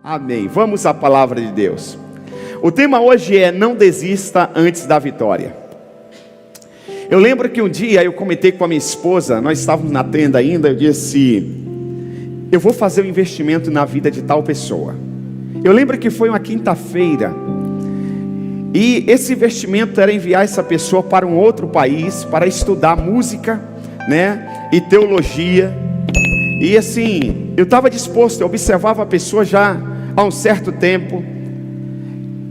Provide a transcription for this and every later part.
Amém. Vamos à palavra de Deus. O tema hoje é: não desista antes da vitória. Eu lembro que um dia eu comentei com a minha esposa, nós estávamos na tenda ainda, eu disse: eu vou fazer um investimento na vida de tal pessoa. Eu lembro que foi uma quinta-feira, e esse investimento era enviar essa pessoa para um outro país, para estudar música, e teologia. E assim, eu estava disposto, eu observava a pessoa já há um certo tempo.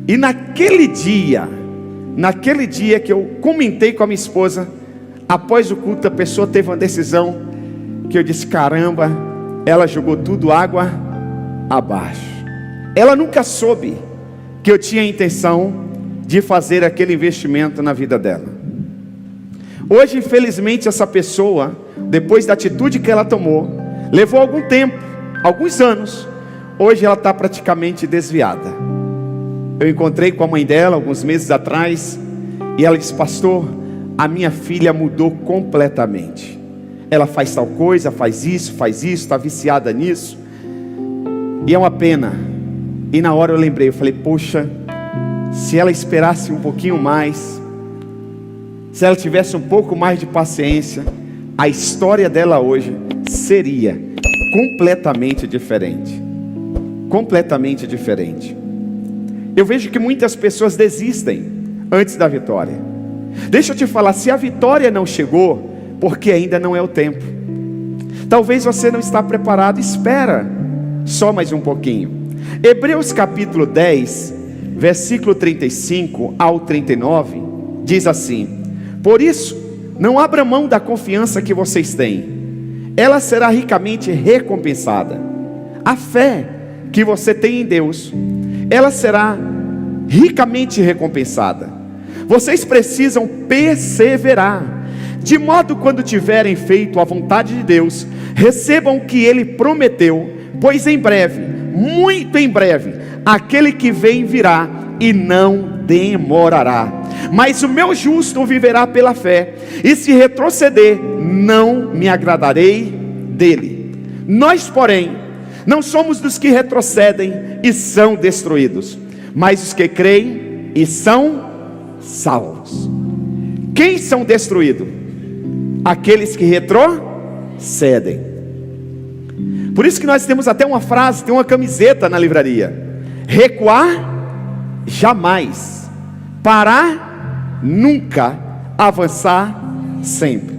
E naquele dia que eu comentei com a minha esposa, após o culto, a pessoa teve uma decisão que eu disse: caramba, ela jogou tudo água abaixo. Ela nunca soube que eu tinha a intenção de fazer aquele investimento na vida dela. Hoje, infelizmente, essa pessoa, depois da atitude que ela tomou, levou algum tempo, alguns anos. Hoje ela está praticamente desviada. Eu encontrei com a mãe dela alguns meses atrás, e ela disse: pastor, a minha filha mudou completamente. Ela faz tal coisa, faz isso, está viciada nisso. E é uma pena. E na hora eu lembrei, eu falei: poxa, se ela esperasse um pouquinho mais, se ela tivesse um pouco mais de paciência, a história dela hoje seria completamente diferente. Completamente diferente. Eu vejo que muitas pessoas desistem antes da vitória. Deixa eu te falar, se a vitória não chegou, porque ainda não é o tempo. Talvez você não está preparado, espera só mais um pouquinho. Hebreus capítulo 10, versículo 35 ao 39, diz assim: por isso, não abra mão da confiança que vocês têm, ela será ricamente recompensada. A fé que você tem em Deus, ela será ricamente recompensada. Vocês precisam perseverar, de modo quando tiverem feito a vontade de Deus, recebam o que Ele prometeu, pois em breve, muito em breve, aquele que vem virá e não demorará. Mas o meu justo viverá pela fé, e se retroceder, não me agradarei dele. Nós, porém, não somos dos que retrocedem e são destruídos, mas os que creem e são salvos. Quem são destruídos? Aqueles que retrocedem. Por isso que nós temos até uma frase, tem uma camiseta na livraria: recuar jamais, parar nunca, avançar sempre.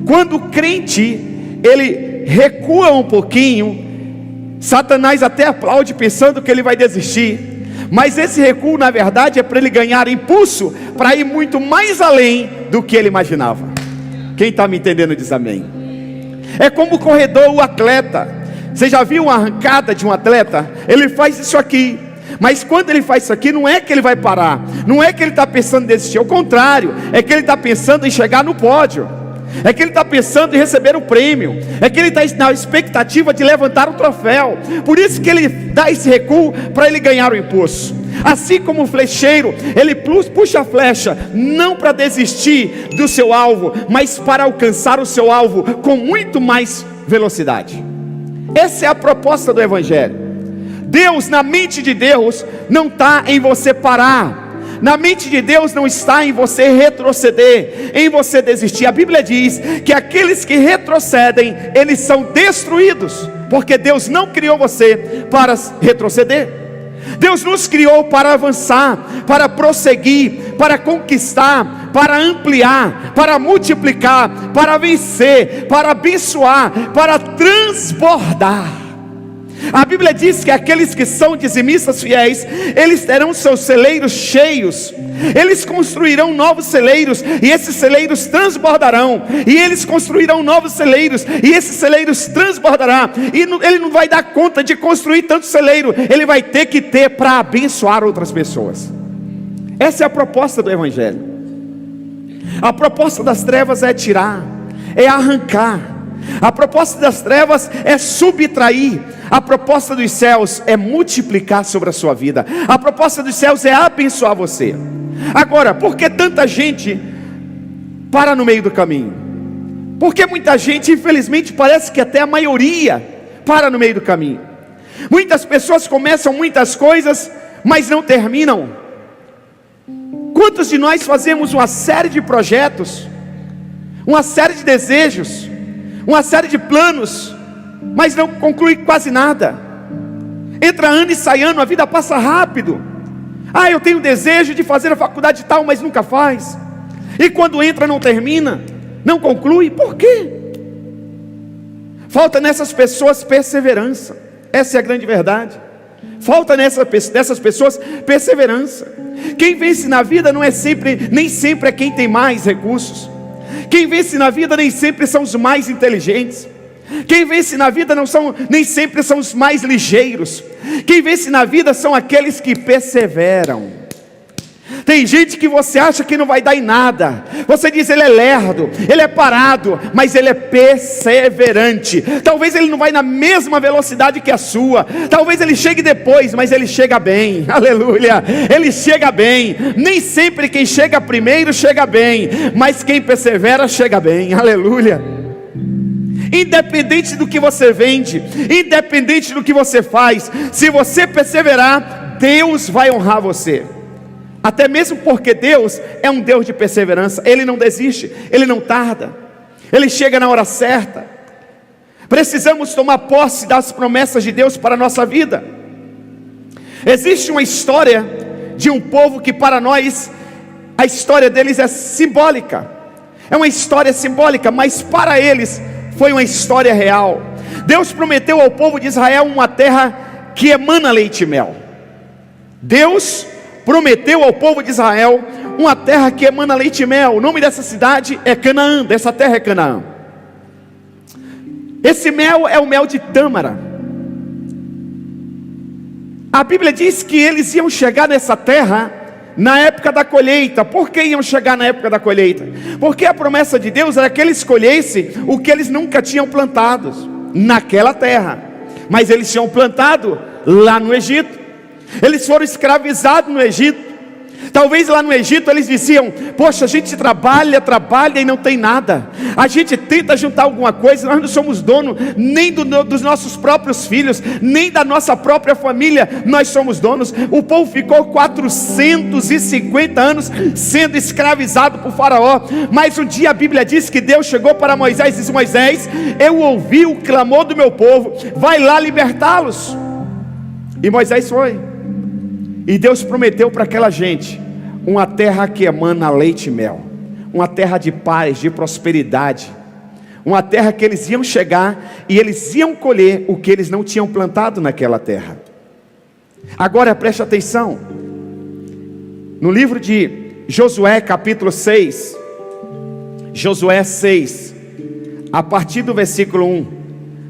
Quando o crente ele recua um pouquinho, Satanás até aplaude pensando que ele vai desistir, mas esse recuo na verdade é para ele ganhar impulso, para ir muito mais além do que ele imaginava. Quem está me entendendo diz amém. É como o corredor, o atleta. Você já viu uma arrancada de um atleta? Ele faz isso aqui, mas quando ele faz isso aqui, não é que ele vai parar, não é que ele está pensando em desistir, ao contrário, é que ele está pensando em chegar no pódio, é que ele está pensando em receber o prêmio, é que ele está na expectativa de levantar o troféu. Por isso que ele dá esse recuo, para ele ganhar o impulso. Assim como o flecheiro, ele puxa a flecha, não para desistir do seu alvo, mas para alcançar o seu alvo com muito mais velocidade. Essa é a proposta do Evangelho. Deus, na mente de Deus, não está em você parar. Na mente de Deus não está em você retroceder, em você desistir. A Bíblia diz que aqueles que retrocedem, eles são destruídos, porque Deus não criou você para retroceder. Deus nos criou para avançar, para prosseguir, para conquistar, para ampliar, para multiplicar, para vencer, para abençoar, para transbordar. A Bíblia diz que aqueles que são dizimistas fiéis, eles terão seus celeiros cheios, eles construirão novos celeiros, e esses celeiros transbordarão, e eles construirão novos celeiros, e esses celeiros transbordarão, e ele não vai dar conta de construir tanto celeiro, ele vai ter que ter para abençoar outras pessoas. Essa é a proposta do Evangelho. A proposta das trevas é tirar, é arrancar. A proposta das trevas é subtrair. A proposta dos céus é multiplicar sobre a sua vida. A proposta dos céus é abençoar você. Agora, por que tanta gente para no meio do caminho? Porque muita gente, infelizmente, parece que até a maioria para no meio do caminho. Muitas pessoas começam muitas coisas, mas não terminam. Quantos de nós fazemos uma série de projetos, uma série de desejos, uma série de planos, mas não conclui quase nada? Entra ano e sai ano, a vida passa rápido. Eu tenho desejo de fazer a faculdade tal, mas nunca faz. E quando entra não termina, não conclui. Por quê? Falta nessas pessoas perseverança. Essa é a grande verdade. Falta nessas pessoas perseverança. Quem vence na vida nem sempre é quem tem mais recursos. Quem vence na vida nem sempre são os mais inteligentes. Quem vence na vida nem sempre são os mais ligeiros. Quem vence na vida são aqueles que perseveram. Tem gente que você acha que não vai dar em nada. Você diz, ele é lerdo, ele é parado, mas ele é perseverante. Talvez ele não vai na mesma velocidade que a sua. Talvez ele chegue depois, mas ele chega bem. Aleluia, ele chega bem. Nem sempre quem chega primeiro chega bem, mas quem persevera chega bem. Aleluia. Independente do que você vende, independente do que você faz, se você perseverar, Deus vai honrar você. Até mesmo porque Deus é um Deus de perseverança. Ele não desiste, Ele não tarda, Ele chega na hora certa. Precisamos tomar posse das promessas de Deus para a nossa vida. Existe uma história de um povo que para nós, a história deles é simbólica. É uma história simbólica, mas para eles foi uma história real. Deus prometeu ao povo de Israel uma terra que emana leite e mel. Deus prometeu ao povo de Israel uma terra que emana leite e mel. O nome dessa cidade é Canaã, dessa terra é Canaã. Esse mel é o mel de tâmara. A Bíblia diz que eles iam chegar nessa terra na época da colheita. Por que iam chegar na época da colheita? Porque a promessa de Deus era que eles colhessem o que eles nunca tinham plantado naquela terra, mas eles tinham plantado lá no Egito. Eles foram escravizados no Egito. Talvez lá no Egito eles diziam, poxa, a gente trabalha e não tem nada. A gente tenta juntar alguma coisa, nós não somos dono nem dos nossos próprios filhos, nem da nossa própria família, nós somos donos. O povo ficou 450 anos sendo escravizado por Faraó. Mas um dia a Bíblia diz que Deus chegou para Moisés e disse, Moisés, eu ouvi o clamor do meu povo, vai lá libertá-los. E Moisés foi. E Deus prometeu para aquela gente uma terra que emana leite e mel, uma terra de paz, de prosperidade, uma terra que eles iam chegar e eles iam colher o que eles não tinham plantado naquela terra. Agora preste atenção, no livro de Josué capítulo 6, Josué 6, a partir do versículo 1,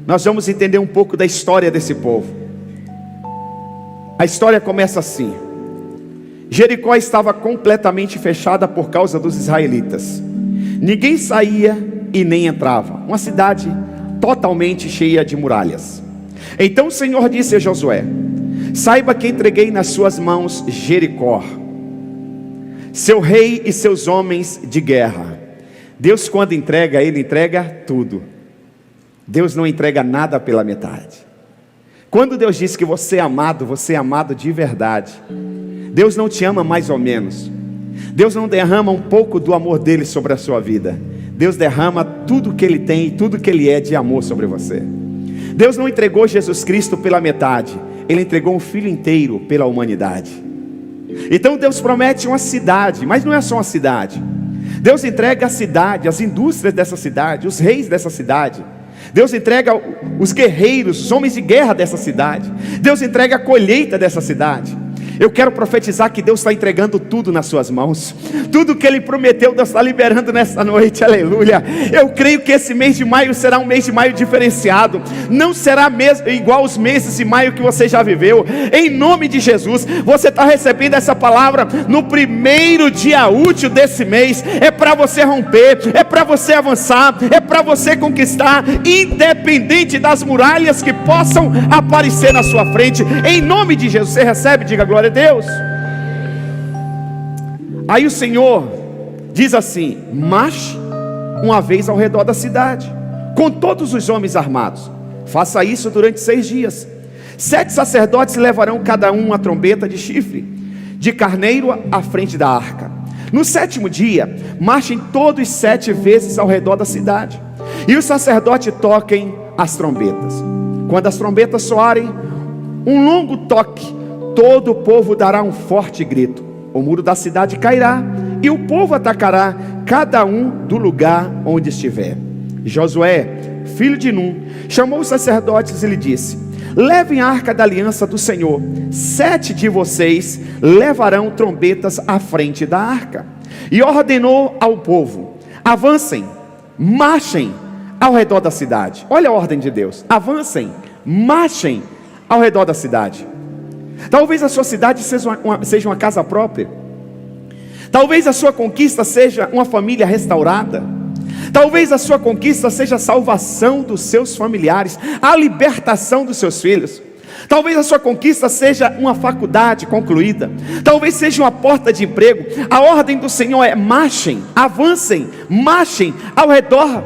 nós vamos entender um pouco da história desse povo. A história começa assim: Jericó estava completamente fechada por causa dos israelitas. Ninguém saía e nem entrava. Uma cidade totalmente cheia de muralhas. Então o Senhor disse a Josué: saiba que entreguei nas suas mãos Jericó, seu rei e seus homens de guerra. Deus, quando entrega, Ele entrega tudo. Deus não entrega nada pela metade. Quando Deus diz que você é amado de verdade. Deus não te ama mais ou menos. Deus não derrama um pouco do amor dele sobre a sua vida. Deus derrama tudo que Ele tem e tudo que Ele é de amor sobre você. Deus não entregou Jesus Cristo pela metade. Ele entregou um Filho inteiro pela humanidade. Então Deus promete uma cidade, mas não é só uma cidade. Deus entrega a cidade, as indústrias dessa cidade, os reis dessa cidade. Deus entrega os guerreiros, os homens de guerra dessa cidade. Deus entrega a colheita dessa cidade. Eu quero profetizar que Deus está entregando tudo nas suas mãos. Tudo que Ele prometeu, Deus está liberando nessa noite, aleluia. Eu creio que esse mês de maio será um mês de maio diferenciado. Não será igual aos meses de maio que você já viveu. Em nome de Jesus, você está recebendo essa palavra no primeiro dia útil desse mês. É para você romper, é para você avançar, é para você conquistar, independente das muralhas que possam aparecer na sua frente. Em nome de Jesus, você recebe, diga glória a Deus. Aí o Senhor diz assim: marche uma vez ao redor da cidade, com todos os homens armados. Faça isso durante 6 dias. 7 sacerdotes levarão cada um uma trombeta de chifre de carneiro à frente da arca. No 7º dia, marchem todos 7 vezes ao redor da cidade, e os sacerdotes toquem as trombetas. Quando as trombetas soarem um longo toque, todo o povo dará um forte grito. O muro da cidade cairá, e o povo atacará cada um do lugar onde estiver. Josué, filho de Num, chamou os sacerdotes e lhe disse: levem a arca da aliança do Senhor. 7 de vocês levarão trombetas à frente da arca. E ordenou ao povo: avancem, marchem ao redor da cidade. Olha a ordem de Deus: avancem, marchem ao redor da cidade. Talvez a sua cidade seja uma casa própria. Talvez a sua conquista seja uma família restaurada. Talvez a sua conquista seja a salvação dos seus familiares, a libertação dos seus filhos. Talvez a sua conquista seja uma faculdade concluída. Talvez seja uma porta de emprego. A ordem do Senhor é: marchem, avancem, marchem ao redor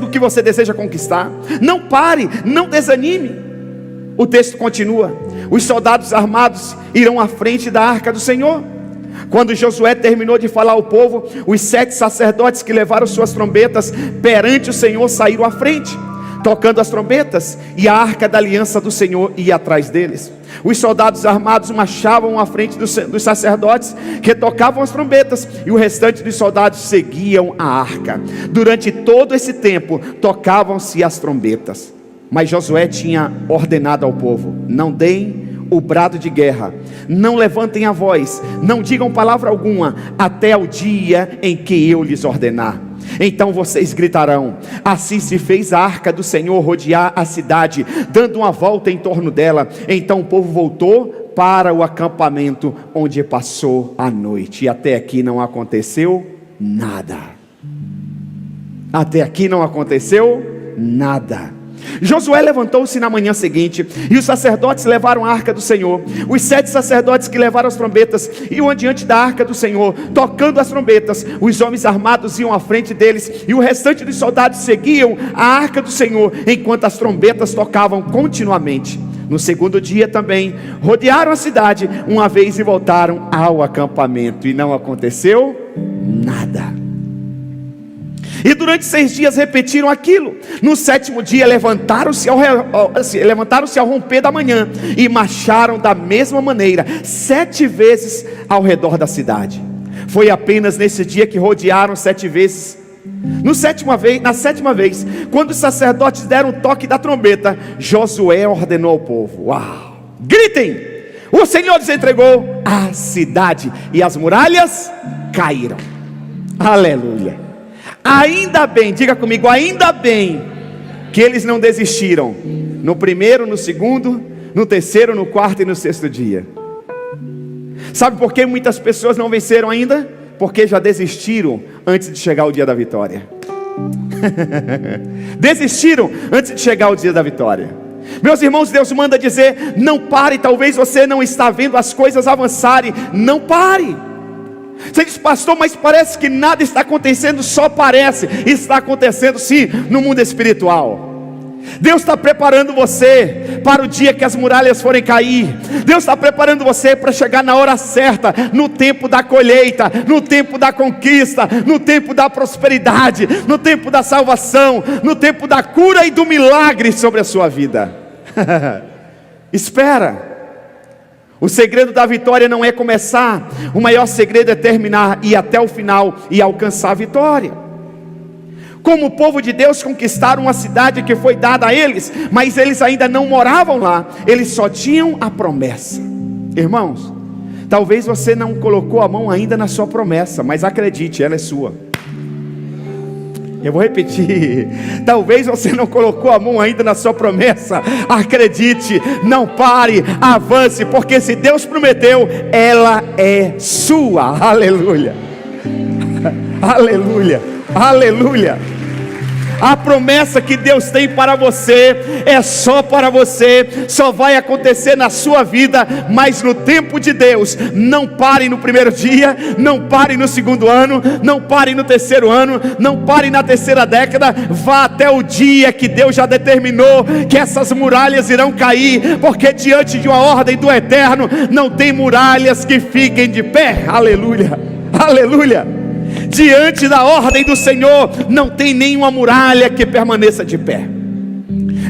do que você deseja conquistar. Não pare, não desanime. O texto continua: os soldados armados irão à frente da arca do Senhor. Quando Josué terminou de falar ao povo, os 7 sacerdotes que levaram suas trombetas perante o Senhor saíram à frente, tocando as trombetas, e a arca da aliança do Senhor ia atrás deles. Os soldados armados marchavam à frente dos sacerdotes que tocavam as trombetas, e o restante dos soldados seguiam a arca. Durante todo esse tempo tocavam-se as trombetas, mas Josué tinha ordenado ao povo: não deem o brado de guerra, não levantem a voz, não digam palavra alguma, até o dia em que eu lhes ordenar. Então vocês gritarão. Assim se fez a arca do Senhor rodear a cidade, dando uma volta em torno dela. Então o povo voltou para o acampamento, onde passou a noite. E até aqui não aconteceu nada. Até aqui não aconteceu nada. Josué levantou-se na manhã seguinte, e os sacerdotes levaram a arca do Senhor. Os 7 sacerdotes que levaram as trombetas iam adiante da arca do Senhor, tocando as trombetas. Os homens armados iam à frente deles, e o restante dos soldados seguiam a arca do Senhor, enquanto as trombetas tocavam continuamente. No 2º dia também rodearam a cidade uma vez e voltaram ao acampamento, e não aconteceu nada. E durante 6 dias repetiram aquilo. No 7º dia levantaram-se ao romper da manhã, e marcharam da mesma maneira 7 vezes ao redor da cidade. Foi apenas nesse dia que rodearam 7 vezes. Na 7ª vez, quando os sacerdotes deram o toque da trombeta, Josué ordenou ao povo: uau, gritem, o Senhor lhes entregou a cidade, e as muralhas caíram. Aleluia. Ainda bem, diga comigo, ainda bem que eles não desistiram no 1º, no 2º, no 3º, no 4º e no 6º dia. Sabe por que muitas pessoas não venceram ainda? Porque já desistiram antes de chegar o dia da vitória. Desistiram antes de chegar o dia da vitória. Meus irmãos, Deus manda dizer: não pare. Talvez você não está vendo as coisas avançarem. Não pare. Você diz: pastor, mas parece que nada está acontecendo. Só parece, está acontecendo sim no mundo espiritual. Deus está preparando você para o dia que as muralhas forem cair. Deus está preparando você para chegar na hora certa, no tempo da colheita, no tempo da conquista, no tempo da prosperidade, no tempo da salvação, no tempo da cura e do milagre sobre a sua vida. Espera. O segredo da vitória não é começar, o maior segredo é terminar, ir até o final e alcançar a vitória. Como o povo de Deus conquistaram uma cidade que foi dada a eles, mas eles ainda não moravam lá, eles só tinham a promessa. Irmãos, talvez você não colocou a mão ainda na sua promessa, mas acredite, ela é sua. Eu vou repetir: talvez você não colocou a mão ainda na sua promessa. Acredite, não pare, avance, porque se Deus prometeu, ela é sua. Aleluia, aleluia, aleluia, A promessa que Deus tem para você é só para você, só vai acontecer na sua vida, mas no tempo de Deus. Não pare no primeiro dia, não pare no segundo ano, não pare no terceiro ano, não pare na terceira década. Vá até o dia que Deus já determinou que essas muralhas irão cair, porque diante de uma ordem do Eterno não tem muralhas que fiquem de pé. Aleluia, aleluia. Diante da ordem do Senhor não tem nenhuma muralha que permaneça de pé.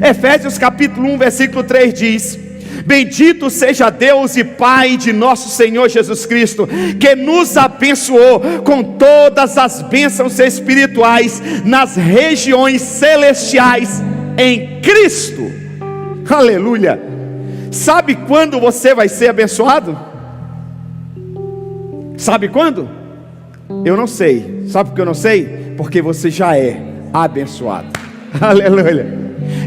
Efésios capítulo 1 versículo 3 diz: bendito seja Deus e Pai de nosso Senhor Jesus Cristo, que nos abençoou com todas as bênçãos espirituais nas regiões celestiais em Cristo. Aleluia. Sabe quando você vai ser abençoado? Sabe quando? Eu não sei. Sabe por que eu não sei? Porque você já é abençoado. Aleluia.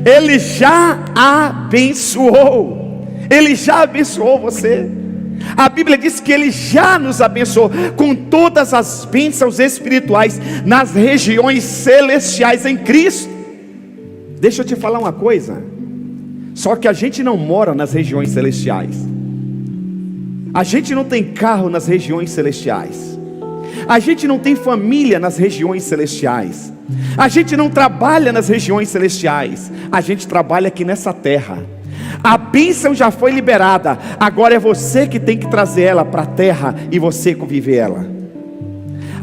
Ele já abençoou. Ele já abençoou você. A Bíblia diz que Ele já nos abençoou com todas as bênçãos espirituais nas regiões celestiais em Cristo. Deixa eu te falar uma coisa. Só que a gente não mora nas regiões celestiais. A gente não tem carro nas regiões celestiais. A gente não tem família nas regiões celestiais. A gente não trabalha nas regiões celestiais. A gente trabalha aqui nessa terra. A bênção já foi liberada. Agora é você que tem que trazer ela para a terra e você conviver ela.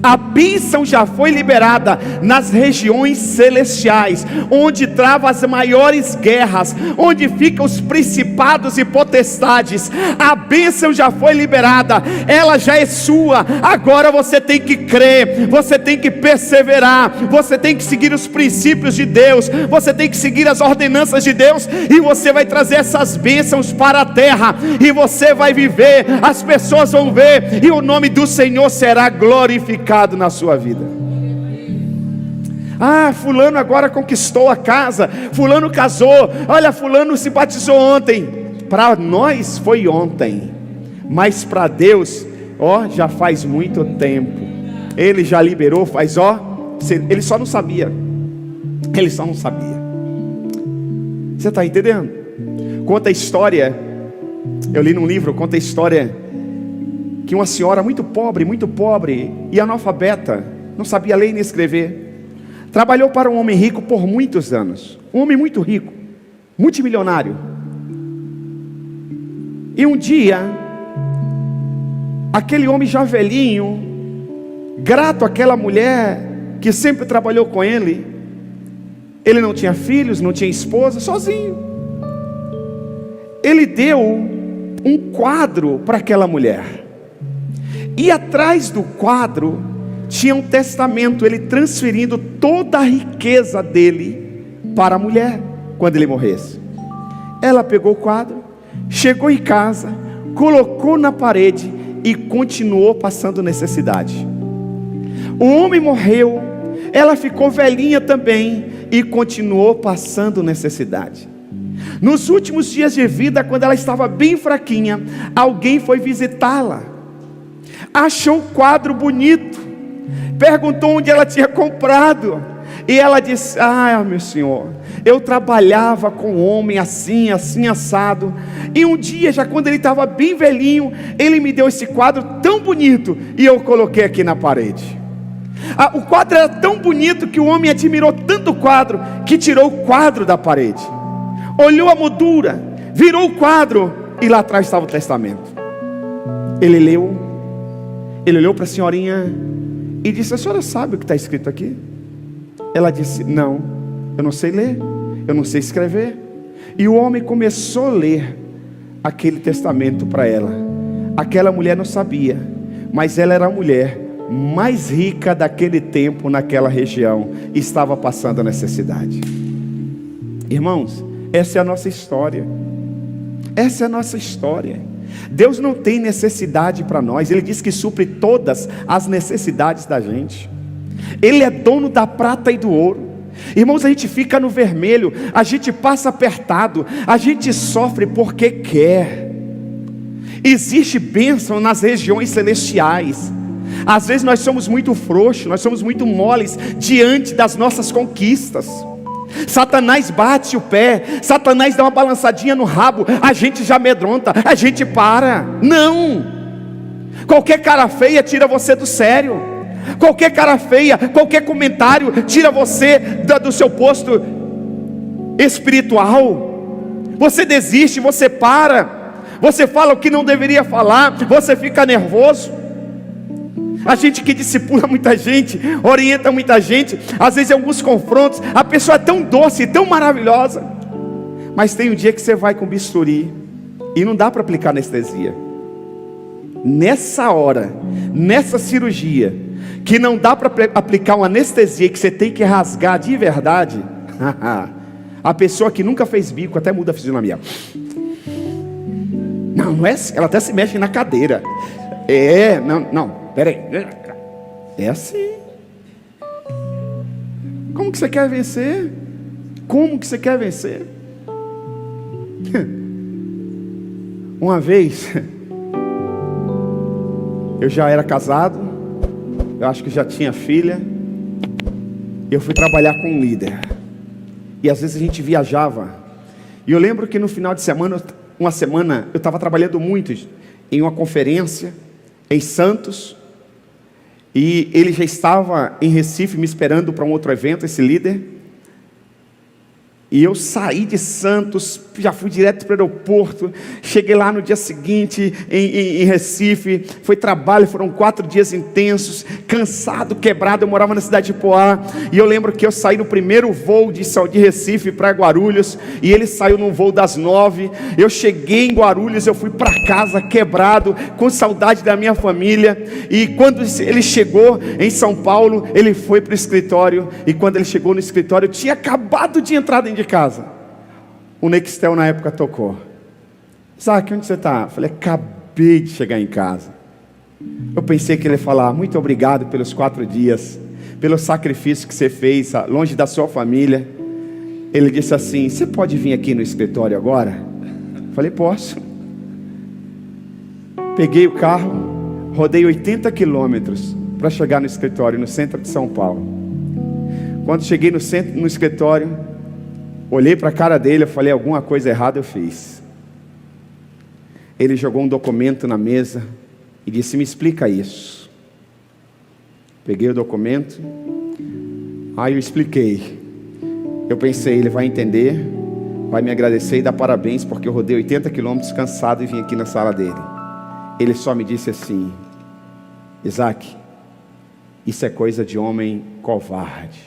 A bênção já foi liberada nas regiões celestiais, onde trava as maiores guerras, onde ficam os principados e potestades. A bênção já foi liberada, ela já é sua. Agora você tem que crer, você tem que perseverar, você tem que seguir os princípios de Deus, você tem que seguir as ordenanças de Deus, e você vai trazer essas bênçãos para a terra, e você vai viver, as pessoas vão ver, e o nome do Senhor será glorificado na sua vida. Ah, fulano agora conquistou a casa, fulano casou, olha, fulano se batizou ontem. Para nós foi ontem, mas para Deus, ó, já faz muito tempo. Ele já liberou, faz, ó, ele só não sabia. Ele só não sabia. Você está entendendo? Conta a história, eu li num livro, conta a história que uma senhora muito pobre e analfabeta, não sabia ler nem escrever, trabalhou para um homem rico por muitos anos. Um homem muito rico, multimilionário. E um dia, aquele homem já velhinho, grato àquela mulher que sempre trabalhou com ele, ele não tinha filhos, não tinha esposa, sozinho. Ele deu um quadro para aquela mulher. E atrás do quadro tinha um testamento, ele transferindo toda a riqueza dele para a mulher quando ele morresse. Ela pegou o quadro, chegou em casa, colocou na parede e continuou passando necessidade. O homem morreu, ela ficou velhinha também e continuou passando necessidade. Nos últimos dias de vida, quando ela estava bem fraquinha, alguém foi visitá-la. Achou o quadro bonito, perguntou onde ela tinha comprado, e ela disse: ah, meu senhor, eu trabalhava com um homem assim, assim, assado, e um dia, já quando ele estava bem velhinho, ele me deu esse quadro tão bonito, e eu coloquei aqui na parede. O quadro era tão bonito que o homem admirou tanto o quadro, que tirou o quadro da parede, olhou a moldura, virou o quadro, e lá atrás estava o testamento. Ele olhou para a senhorinha e disse: a senhora sabe o que está escrito aqui? Ela disse: não, eu não sei ler, eu não sei escrever. E o homem começou a ler aquele testamento para ela. Aquela mulher não sabia, mas ela era a mulher mais rica daquele tempo, naquela região, e estava passando a necessidade. Irmãos, essa é a nossa história. Essa é a nossa história. Deus não tem necessidade para nós. Ele diz que supre todas as necessidades da gente. Ele é dono da prata e do ouro. Irmãos, a gente fica no vermelho, a gente passa apertado, a gente sofre porque quer. Existe bênção nas regiões celestiais. Às vezes nós somos muito frouxos, nós somos muito moles diante das nossas conquistas. Satanás bate o pé, Satanás dá uma balançadinha no rabo, a gente já amedronta, a gente para. Não! Qualquer cara feia tira você do sério. Qualquer cara feia, qualquer comentário tira você do seu posto espiritual. Você desiste, você para, você fala o que não deveria falar, você fica nervoso. A gente que discipula muita gente, orienta muita gente, às vezes em alguns confrontos, a pessoa é tão doce, tão maravilhosa, mas tem um dia que você vai com bisturi e não dá para aplicar anestesia. Nessa hora, nessa cirurgia, que não dá para aplicar uma anestesia, que você tem que rasgar de verdade, a pessoa que nunca fez bico até muda a fisionomia. Não é, ela até se mexe na cadeira. Não, peraí. É assim. Como que você quer vencer? Como que você quer vencer? Uma vez, eu já era casado, eu acho que já tinha filha, e eu fui trabalhar com um líder. E às vezes a gente viajava. E eu lembro que no final de semana, uma semana, eu estava trabalhando muito em uma conferência em Santos, e ele já estava em Recife me esperando para um outro evento, esse líder. E eu saí de Santos, já fui direto para o aeroporto, cheguei lá no dia seguinte em Recife, foi trabalho, foram 4 dias intensos, cansado, quebrado. Eu morava na cidade de Poá, e eu lembro que eu saí no primeiro voo de Recife para Guarulhos, e ele saiu num voo das 9, eu cheguei em Guarulhos, eu fui para casa quebrado, com saudade da minha família. E quando ele chegou em São Paulo, ele foi para o escritório, e quando ele chegou no escritório, eu tinha acabado de entrar dentro de casa. O Nextel na época tocou. Isaac, onde você está? Eu falei, acabei de chegar em casa. Eu pensei que ele ia falar, muito obrigado pelos 4 dias, pelo sacrifício que você fez, longe da sua família. Ele disse assim, você pode vir aqui no escritório agora? Eu falei, posso. Peguei o carro, rodei 80 quilômetros para chegar no escritório, no centro de São Paulo. Quando cheguei no escritório, olhei para a cara dele, eu falei, alguma coisa errada eu fiz. Ele jogou um documento na mesa e disse, me explica isso. Peguei o documento, aí eu expliquei. Eu pensei, ele vai entender, vai me agradecer e dar parabéns, porque eu rodei 80 quilômetros cansado e vim aqui na sala dele. Ele só me disse assim, Isaac, isso é coisa de homem covarde.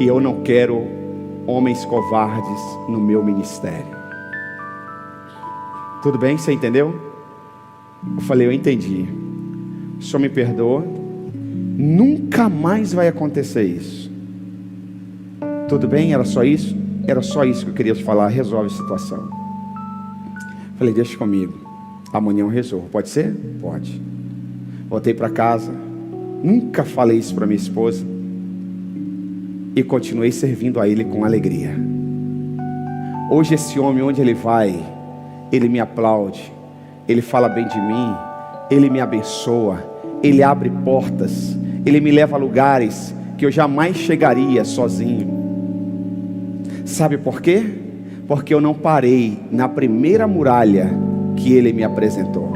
E eu não quero homens covardes no meu ministério. Tudo bem? Você entendeu? Eu falei, eu entendi. O senhor me perdoa. Nunca mais vai acontecer isso. Tudo bem? Era só isso? Era só isso que eu queria te falar. Resolve a situação. Eu falei, deixa comigo. Amanhã eu resolvo. Pode ser? Pode. Voltei para casa. Nunca falei isso para minha esposa. E continuei servindo a ele com alegria. Hoje esse homem, onde ele vai, ele me aplaude, ele fala bem de mim, ele me abençoa, ele abre portas, ele me leva a lugares que eu jamais chegaria sozinho. Sabe por quê? Porque eu não parei na primeira muralha que ele me apresentou.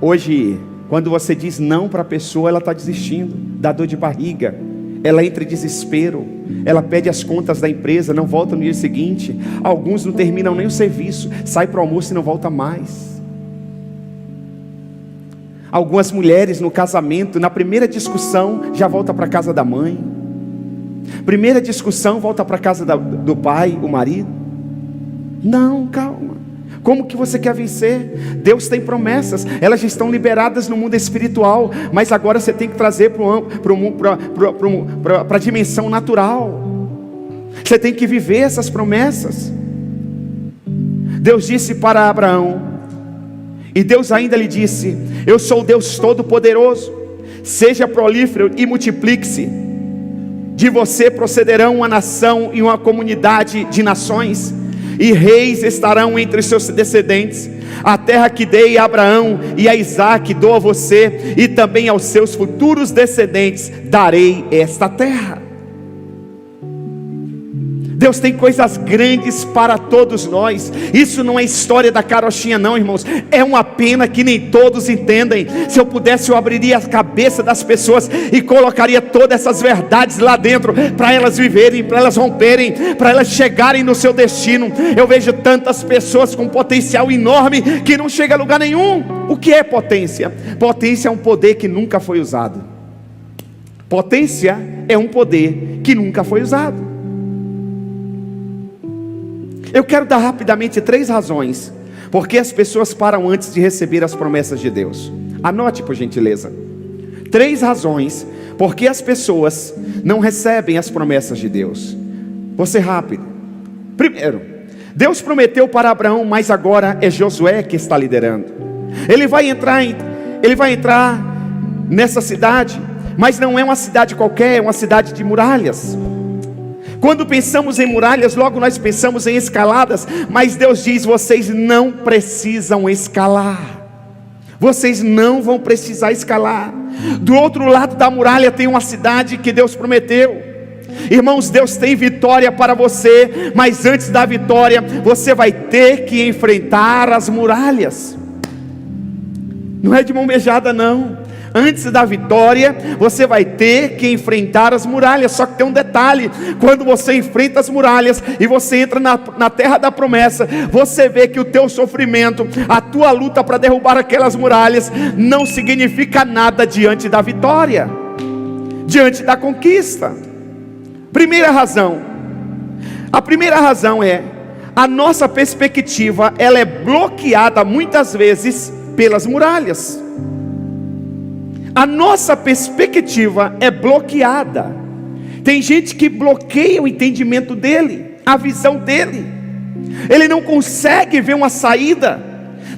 Hoje, quando você diz não para a pessoa, ela está desistindo, dá dor de barriga, ela entra em desespero, ela pede as contas da empresa, não volta no dia seguinte. Alguns não terminam nem o serviço, sai para o almoço e não volta mais. Algumas mulheres no casamento, na primeira discussão, já volta para a casa da mãe. Primeira discussão, volta para a casa do pai, o marido. Não, calma. Como que você quer vencer? Deus tem promessas, elas já estão liberadas no mundo espiritual, mas agora você tem que trazer para a dimensão natural. Você tem que viver essas promessas. Deus disse para Abraão, e Deus ainda lhe disse, eu sou o Deus Todo-Poderoso, seja prolífero e multiplique-se. De você procederão uma nação e uma comunidade de nações, e reis estarão entre os seus descendentes. A terra que dei a Abraão e a Isaque dou a você, e também aos seus futuros descendentes darei esta terra. Deus tem coisas grandes para todos nós. Isso não é história da carochinha não, irmãos. É uma pena que nem todos entendem. Se eu pudesse, eu abriria a cabeça das pessoas e colocaria todas essas verdades lá dentro, para elas viverem, para elas romperem, para elas chegarem no seu destino. Eu vejo tantas pessoas com potencial enorme que não chega a lugar nenhum. O que é potência? Potência é um poder que nunca foi usado. Potência é um poder que nunca foi usado. Eu quero dar rapidamente 3 razões porque as pessoas param antes de receber as promessas de Deus. Anote, por gentileza. 3 razões porque as pessoas não recebem as promessas de Deus. Vou ser rápido. Primeiro, Deus prometeu para Abraão, mas agora é Josué que está liderando. Ele vai entrar nessa cidade, mas não é uma cidade qualquer, é uma cidade de muralhas. Quando pensamos em muralhas, logo nós pensamos em escaladas, mas Deus diz: vocês não precisam escalar. Vocês não vão precisar escalar. Do outro lado da muralha tem uma cidade que Deus prometeu. Irmãos, Deus tem vitória para você, mas antes da vitória, você vai ter que enfrentar as muralhas. Não é de mão beijada não. Antes da vitória, você vai ter que enfrentar as muralhas. Só que tem um detalhe: quando você enfrenta as muralhas e você entra na terra da promessa, você vê que o teu sofrimento, a tua luta para derrubar aquelas muralhas, não significa nada diante da vitória, diante da conquista. Primeira razão. A primeira razão é: a nossa perspectiva, ela é bloqueada muitas vezes pelas muralhas. A nossa perspectiva é bloqueada. Tem gente que bloqueia o entendimento dele, a visão dele. Ele não consegue ver uma saída,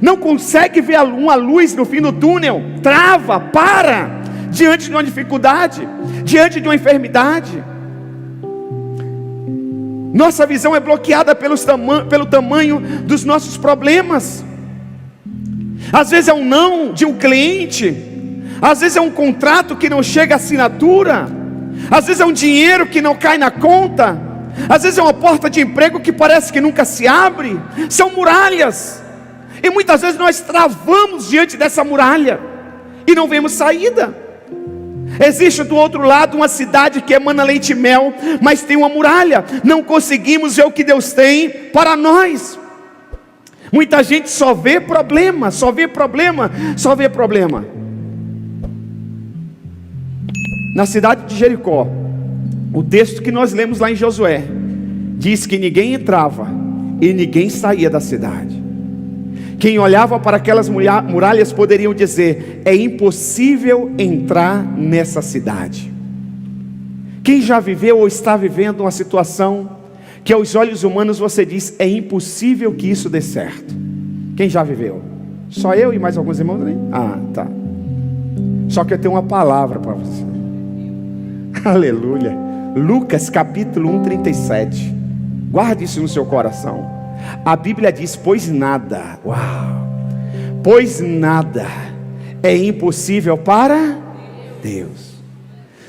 não consegue ver uma luz no fim do túnel. Trava, para, diante de uma dificuldade, diante de uma enfermidade. Nossa visão é bloqueada pelo tamanho dos nossos problemas. Às vezes é um não de um cliente, às vezes é um contrato que não chega à assinatura, às vezes é um dinheiro que não cai na conta, às vezes é uma porta de emprego que parece que nunca se abre. São muralhas, e muitas vezes nós travamos diante dessa muralha e não vemos saída. Existe do outro lado uma cidade que emana leite e mel, mas tem uma muralha. Não conseguimos ver o que Deus tem para nós. Muita gente só vê problema, só vê problema, só vê problema. Na cidade de Jericó, o texto que nós lemos lá em Josué diz que ninguém entrava e ninguém saía da cidade. Quem olhava para aquelas muralhas poderiam dizer: é impossível entrar nessa cidade. Quem já viveu ou está vivendo uma situação que aos olhos humanos você diz: é impossível que isso dê certo? Quem já viveu? Só eu e mais alguns irmãos, né? Ah, tá. Só que eu tenho uma palavra para você. Aleluia. Lucas capítulo 1:37. Guarde isso no seu coração. A Bíblia diz: pois nada, pois nada é impossível para Deus.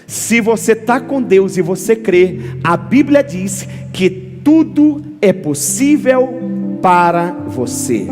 Se você está com Deus e você crê, a Bíblia diz que tudo é possível para você.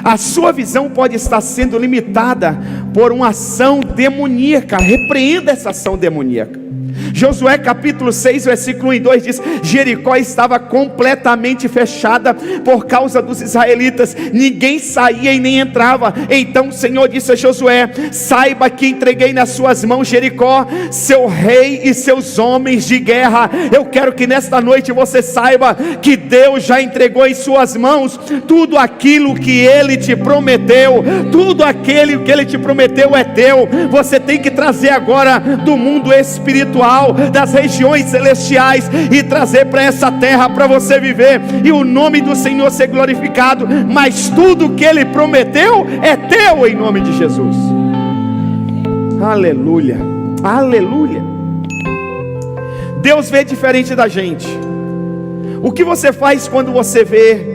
A sua visão pode estar sendo limitada por uma ação demoníaca. Repreenda essa ação demoníaca. Josué capítulo 6, versículo 1 e 2 diz: Jericó estava completamente fechada por causa dos israelitas, ninguém saía e nem entrava. Então o Senhor disse a Josué: saiba que entreguei nas suas mãos Jericó, seu rei e seus homens de guerra. Eu quero que nesta noite você saiba que Deus já entregou em suas mãos tudo aquilo que Ele te prometeu. Tudo aquilo que Ele te prometeu é teu. Você tem que trazer agora do mundo espiritual, das regiões celestiais, e trazer para essa terra para você viver e o nome do Senhor ser glorificado. Mas tudo que Ele prometeu é teu, em nome de Jesus. Aleluia, aleluia. Deus vê diferente da gente. O que você faz quando você vê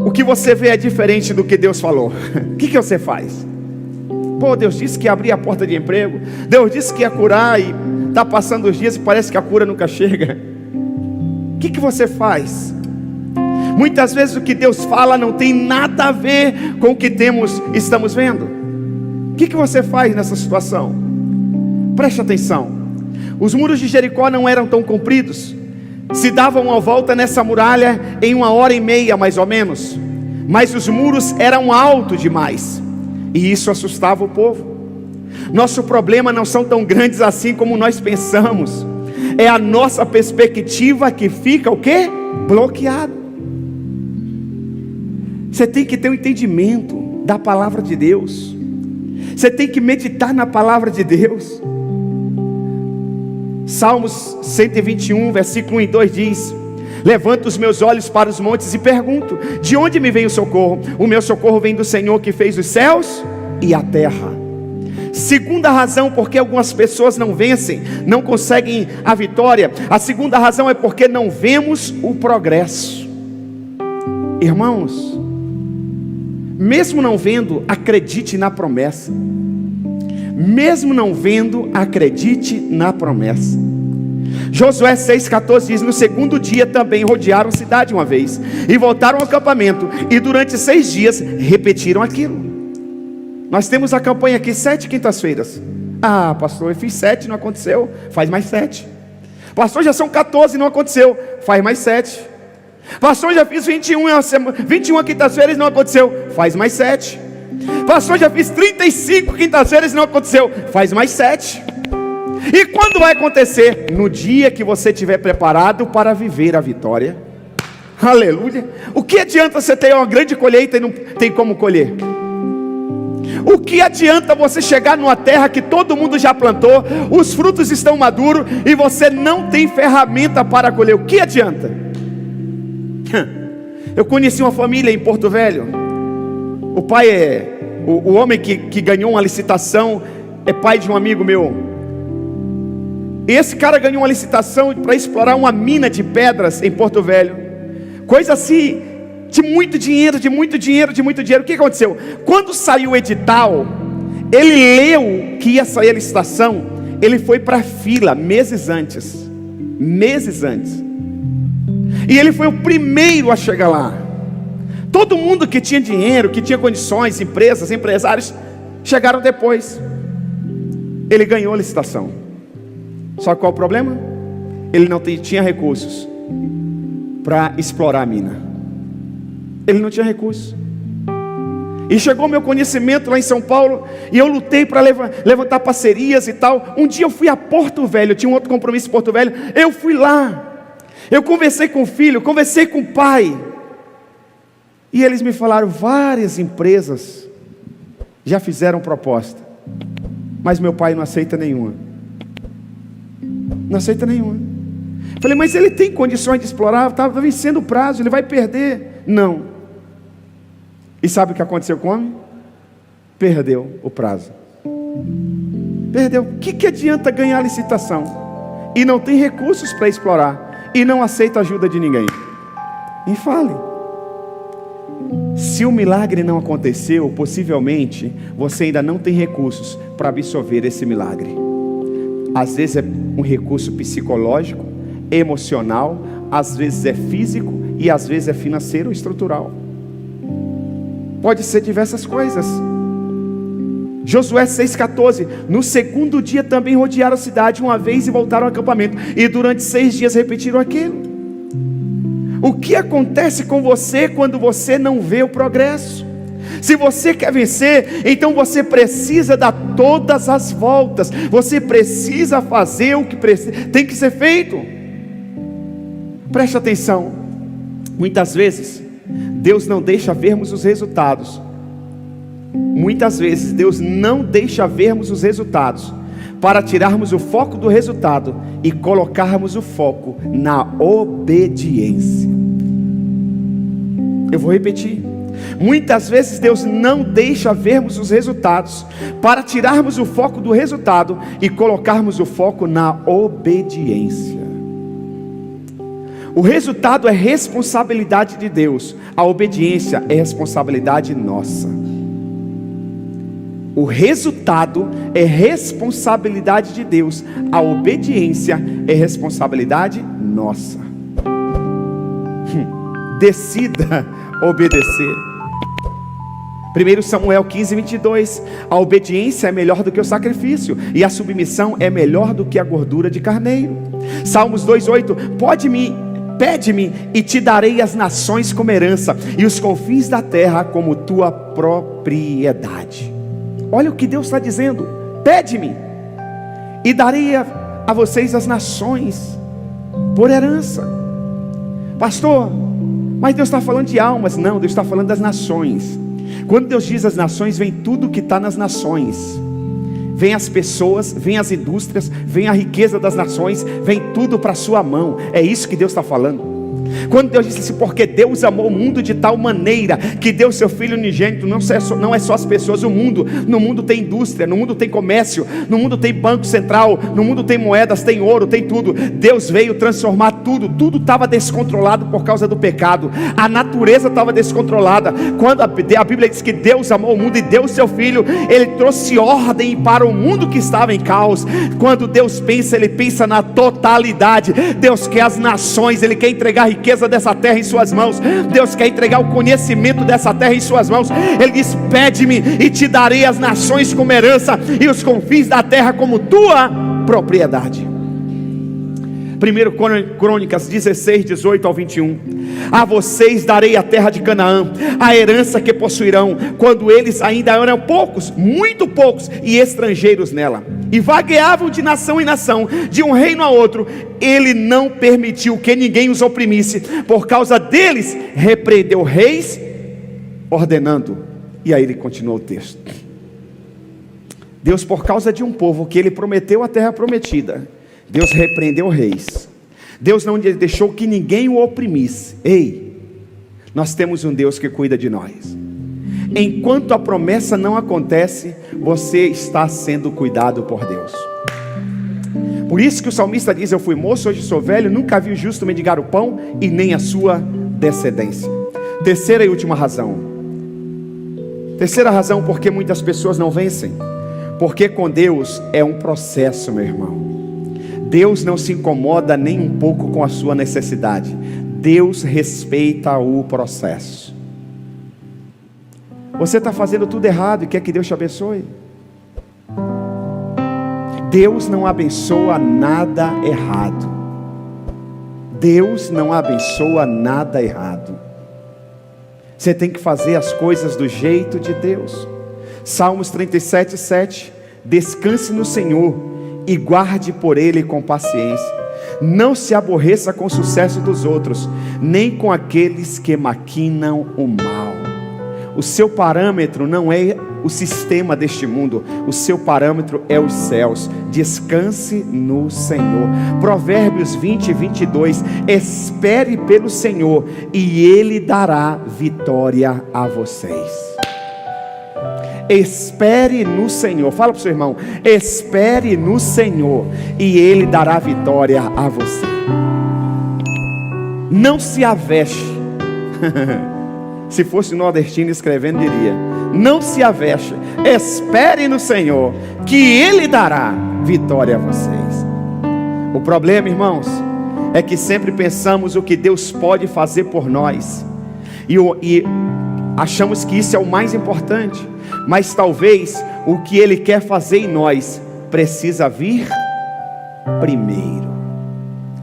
o que você vê é diferente do que Deus falou, o que você faz? Pô, Deus disse que ia abrir a porta de emprego, Deus disse que ia curar, e está passando os dias e parece que a cura nunca chega. O que você faz? Muitas vezes o que Deus fala não tem nada a ver com o que estamos vendo. O que você faz nessa situação? Preste atenção. Os muros de Jericó não eram tão compridos, se davam a volta nessa muralha em 1h30 mais ou menos, mas os muros eram altos demais, e isso assustava o povo. Nosso problema não são tão grandes assim como nós pensamos, é a nossa perspectiva que fica o quê? Bloqueado. Você tem que ter um entendimento da palavra de Deus, você tem que meditar na palavra de Deus. Salmos 121, versículo 1 e 2 diz: levanto os meus olhos para os montes e pergunto, de onde me vem o socorro? O meu socorro vem do Senhor que fez os céus e a terra. Segunda razão porque algumas pessoas não vencem, não conseguem a vitória, a segunda razão é porque não vemos o progresso. Irmãos, mesmo não vendo, acredite na promessa. Mesmo não vendo, acredite na promessa. Josué 6,14 diz: no segundo dia também rodearam a cidade uma vez, e voltaram ao acampamento, e durante 6 dias repetiram aquilo. Nós temos a campanha aqui 7 quintas-feiras. Ah, pastor, eu fiz 7, não aconteceu, faz mais 7. Pastor, já são 14, não aconteceu, faz mais 7. Pastor, já fiz 21 quintas-feiras, não aconteceu, faz mais 7. Pastor, já fiz 35 quintas-feiras e não aconteceu, faz mais 7. E quando vai acontecer? No dia que você estiver preparado para viver a vitória. Aleluia. O que adianta você ter uma grande colheita e não tem como colher? O que adianta você chegar numa terra que todo mundo já plantou, os frutos estão maduros e você não tem ferramenta para colher? O que adianta? Eu conheci uma família em Porto Velho. O pai o homem que ganhou uma licitação é pai de um amigo meu. E esse cara ganhou uma licitação para explorar uma mina de pedras em Porto Velho. Coisa assim, de muito dinheiro. O que aconteceu? Quando saiu o edital, ele leu que ia sair a licitação, ele foi para a fila meses antes. E ele foi o primeiro a chegar lá. Todo mundo que tinha dinheiro, que tinha condições, empresas, empresários, chegaram depois. Ele ganhou a licitação. Só que qual o problema? Ele não tinha recursos para explorar a mina. Ele não tinha recursos. E chegou meu conhecimento lá em São Paulo, e eu lutei para levantar parcerias e tal. Um dia eu fui a Porto Velho, eu tinha um outro compromisso em Porto Velho. Eu fui lá, eu conversei com o filho, conversei com o pai, e eles me falaram: várias empresas já fizeram proposta, mas meu pai não aceita nenhuma. Não aceita nenhuma. Falei: mas ele tem condições de explorar, estava vencendo o prazo, ele vai perder. Não. E sabe o que aconteceu com o homem? Perdeu o prazo. Perdeu. O que adianta ganhar a licitação e não tem recursos para explorar, e não aceita ajuda de ninguém? E fale. Se o milagre não aconteceu, possivelmente você ainda não tem recursos para absorver esse milagre. Às vezes é um recurso psicológico, emocional, às vezes é físico, e às vezes é financeiro ou estrutural. Pode ser diversas coisas. Josué 6,14: no segundo dia também rodearam a cidade uma vez e voltaram ao acampamento, e durante 6 dias repetiram aquilo. O que acontece com você quando você não vê o progresso? Se você quer vencer, então você precisa dar todas as voltas, você precisa fazer o que tem que ser feito. Preste atenção. Muitas vezes Deus não deixa vermos os resultados. Muitas vezes Deus não deixa vermos os resultados para tirarmos o foco do resultado e colocarmos o foco na obediência. Eu vou repetir. Muitas vezes Deus não deixa vermos os resultados para tirarmos o foco do resultado e colocarmos o foco na obediência. O resultado é responsabilidade de Deus, a obediência é responsabilidade nossa. O resultado é responsabilidade de Deus, a obediência é responsabilidade nossa. Decida obedecer. 1 Samuel 15:22, a obediência é melhor do que o sacrifício, e a submissão é melhor do que a gordura de carneiro. Salmos 2:8, pede-me e te darei as nações como herança, e os confins da terra como tua propriedade. Olha o que Deus está dizendo: pede-me e darei a vocês as nações por herança. Pastor, mas Deus está falando de almas. Não, Deus está falando das nações. Quando Deus diz as nações, vem tudo que está nas nações. Vem as pessoas, vem as indústrias, vem a riqueza das nações, vem tudo para a sua mão. É isso que Deus está falando. Quando Deus disse assim, porque Deus amou o mundo de tal maneira que deu seu Filho unigênito, não é só as pessoas, o mundo. No mundo tem indústria, no mundo tem comércio, no mundo tem banco central, no mundo tem moedas, tem ouro, tem tudo. Deus veio transformar tudo, tudo estava descontrolado por causa do pecado, a natureza estava descontrolada. Quando a Bíblia diz que Deus amou o mundo e deu o seu Filho, Ele trouxe ordem para o mundo que estava em caos. Quando Deus pensa, Ele pensa na totalidade. Deus quer as nações, Ele quer entregar a riqueza dessa terra em suas mãos. Deus quer entregar o conhecimento dessa terra em suas mãos. Ele diz, pede-me e te darei as nações como herança, e os confins da terra como tua propriedade. 1 Crônicas 16:18-21, a vocês darei a terra de Canaã, a herança que possuirão, quando eles ainda eram poucos, muito poucos, e estrangeiros nela, e vagueavam de nação em nação, de um reino a outro. Ele não permitiu que ninguém os oprimisse. Por causa deles repreendeu reis, ordenando. E aí ele continua o texto. Deus, por causa de um povo que Ele prometeu a terra prometida, Deus repreendeu reis. Deus não deixou que ninguém o oprimisse. Ei, nós temos um Deus que cuida de nós. Enquanto a promessa não acontece, você está sendo cuidado por Deus. Por isso que o salmista diz, eu fui moço, hoje sou velho, nunca vi o justo mendigar o pão, e nem a sua descendência. Terceira e última razão. Terceira razão porque muitas pessoas não vencem. Porque com Deus é um processo, meu irmão. Deus não se incomoda nem um pouco com a sua necessidade. Deus respeita o processo. Você está fazendo tudo errado e quer que Deus te abençoe? Deus não abençoa nada errado. Deus não abençoa nada errado. Você tem que fazer as coisas do jeito de Deus. Salmos 37:7, descanse no Senhor e guarde por Ele com paciência. Não se aborreça com o sucesso dos outros, nem com aqueles que maquinam o mal. O seu parâmetro não é o sistema deste mundo, o seu parâmetro é os céus. Descanse no Senhor. Provérbios 20:22, espere pelo Senhor e Ele dará vitória a vocês. Espere no Senhor. Fala para o seu irmão, espere no Senhor e Ele dará vitória a você. Não se avexe. Se fosse nordestino escrevendo, diria, não se avexe, espere no Senhor, que Ele dará vitória a vocês. O problema, irmãos, é que sempre pensamos o que Deus pode fazer por nós, e achamos que isso é o mais importante, mas talvez o que Ele quer fazer em nós precisa vir primeiro.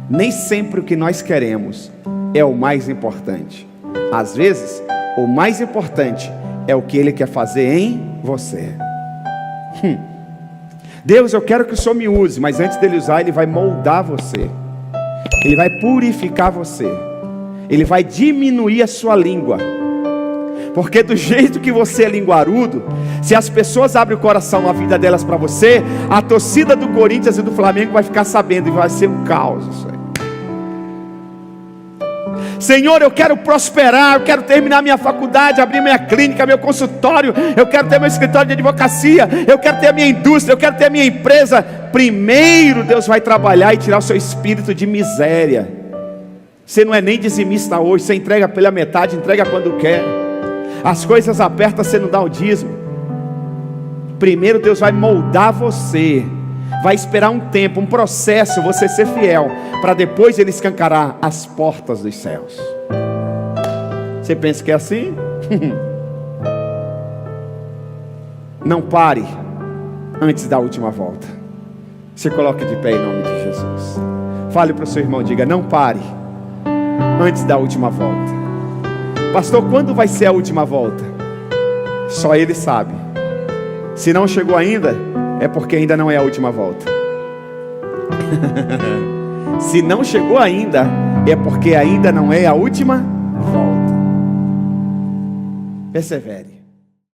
Nem sempre o que nós queremos é o mais importante. Às vezes, o mais importante é o que Ele quer fazer em você. Deus, eu quero que o Senhor me use, mas antes dEle usar, Ele vai moldar você. Ele vai purificar você. Ele vai diminuir a sua língua. Porque do jeito que você é linguarudo, se as pessoas abrem o coração, a vida delas para você, a torcida do Corinthians e do Flamengo vai ficar sabendo, e vai ser um caos isso aí. Senhor, eu quero prosperar, eu quero terminar minha faculdade, abrir minha clínica, meu consultório, eu quero ter meu escritório de advocacia, eu quero ter a minha indústria, eu quero ter a minha empresa. Primeiro Deus vai trabalhar e tirar o seu espírito de miséria. Você não é nem dizimista hoje, você entrega pela metade, entrega quando quer. As coisas apertam, você não dá o dízimo. Primeiro Deus vai moldar você, vai esperar um tempo, um processo, você ser fiel, para depois Ele escancarar as portas dos céus. Você pensa que é assim? Não pare antes da última volta. Se coloque de pé em nome de Jesus. Fale para o seu irmão, diga: não pare antes da última volta. Pastor, quando vai ser a última volta? Só Ele sabe. Se não chegou ainda, é porque ainda não é a última volta. Se não chegou ainda, é porque ainda não é a última volta. Persevere.